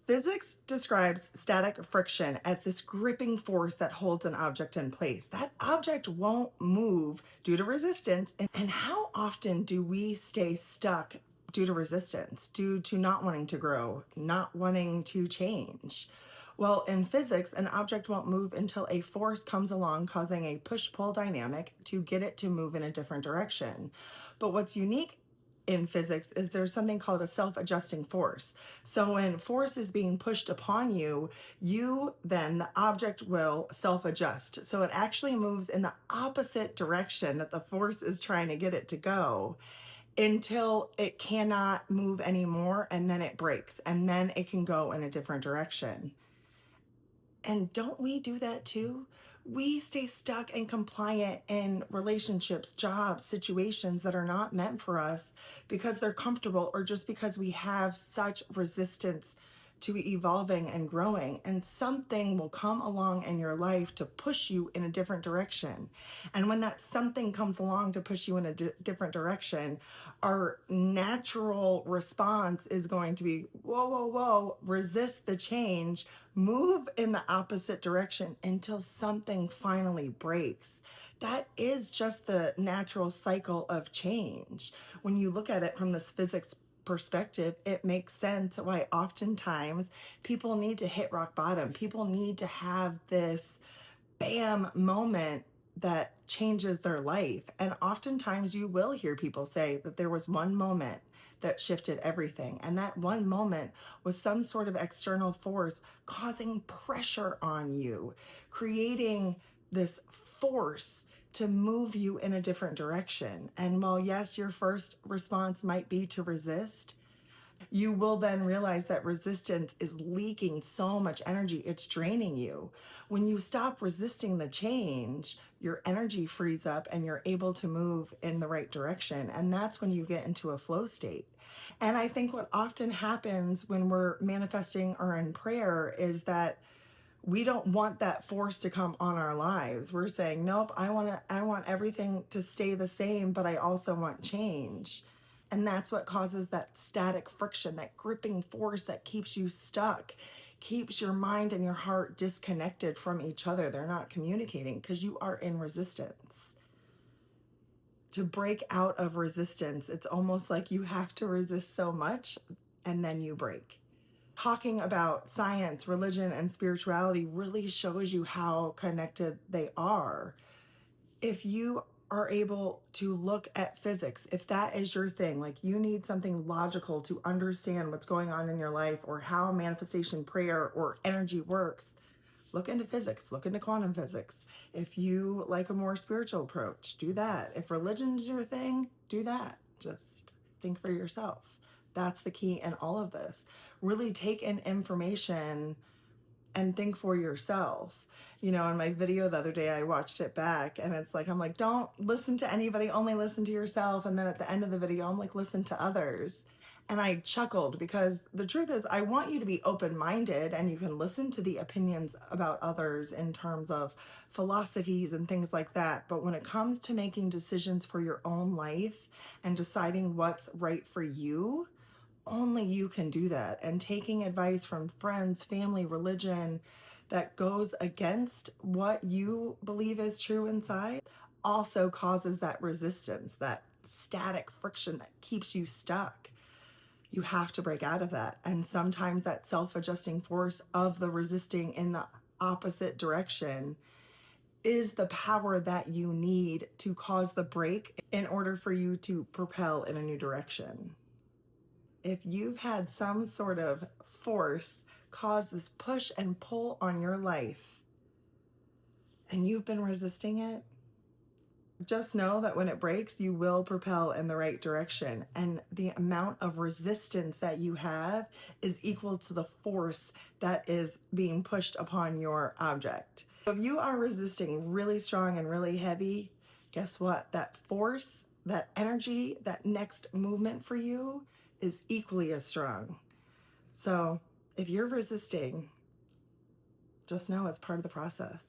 Physics describes static friction as this gripping force that holds an object in place. That object won't move due to resistance. And how often do we stay stuck due to resistance, due to not wanting to grow, not wanting to change? Well, in physics, an object won't move until a force comes along, causing a push pull dynamic to get it to move in a different direction. But what's unique in physics is there's something called a self-adjusting force. So when force is being pushed upon you, the object will self-adjust. So it actually moves in the opposite direction that the force is trying to get it to go until it cannot move anymore, and then it breaks and then it can go in a different direction. And don't we do that too? We stay stuck and compliant in relationships, jobs, situations that are not meant for us because they're comfortable or just because we have such resistance to evolving and growing. And something will come along in your life to push you in a different direction. And when that something comes along to push you in a different direction, our natural response is going to be, whoa, whoa, whoa, resist the change, move in the opposite direction until something finally breaks. That is just the natural cycle of change. When you look at it from this physics perspective, it makes sense why oftentimes people need to hit rock bottom. People need to have this bam moment that changes their life. And oftentimes you will hear people say that there was one moment that shifted everything. And that one moment was some sort of external force causing pressure on you, creating this force to move you in a different direction. And while, yes, your first response might be to resist, you will then realize that resistance is leaking so much energy, it's draining you. When you stop resisting the change, your energy frees up and you're able to move in the right direction. And that's when you get into a flow state. And I think what often happens when we're manifesting or in prayer is that we don't want that force to come on our lives. We're saying, nope, I want everything to stay the same, but I also want change. And that's what causes that static friction, that gripping force that keeps you stuck, keeps your mind and your heart disconnected from each other. They're not communicating because you are in resistance. To break out of resistance, it's almost like you have to resist so much and then you break. Talking about science, religion, and spirituality really shows you how connected they are. If you are able to look at physics, if that is your thing, like you need something logical to understand what's going on in your life or how manifestation, prayer, or energy works, look into physics, look into quantum physics. If you like a more spiritual approach, do that. If religion's your thing, do that. Just think for yourself. That's the key in all of this. Really take in information and think for yourself. You know, in my video the other day, I watched it back and it's like, I'm like, don't listen to anybody, only listen to yourself. And then at the end of the video, I'm like, listen to others. And I chuckled because the truth is, I want you to be open minded and you can listen to the opinions about others in terms of philosophies and things like that. But when it comes to making decisions for your own life and deciding what's right for you, only you can do that. And taking advice from friends, family, religion that goes against what you believe is true inside also causes that resistance, that static friction that keeps you stuck. You have to break out of that. And sometimes that self adjusting force of the resisting in the opposite direction is the power that you need to cause the break in order for you to propel in a new direction. If you've had some sort of force cause this push and pull on your life and you've been resisting it, just know that when it breaks, you will propel in the right direction. And the amount of resistance that you have is equal to the force that is being pushed upon your object. If you are resisting really strong and really heavy, guess what? That force, that energy, that next movement for you is equally as strong. So if you're resisting, just know it's part of the process.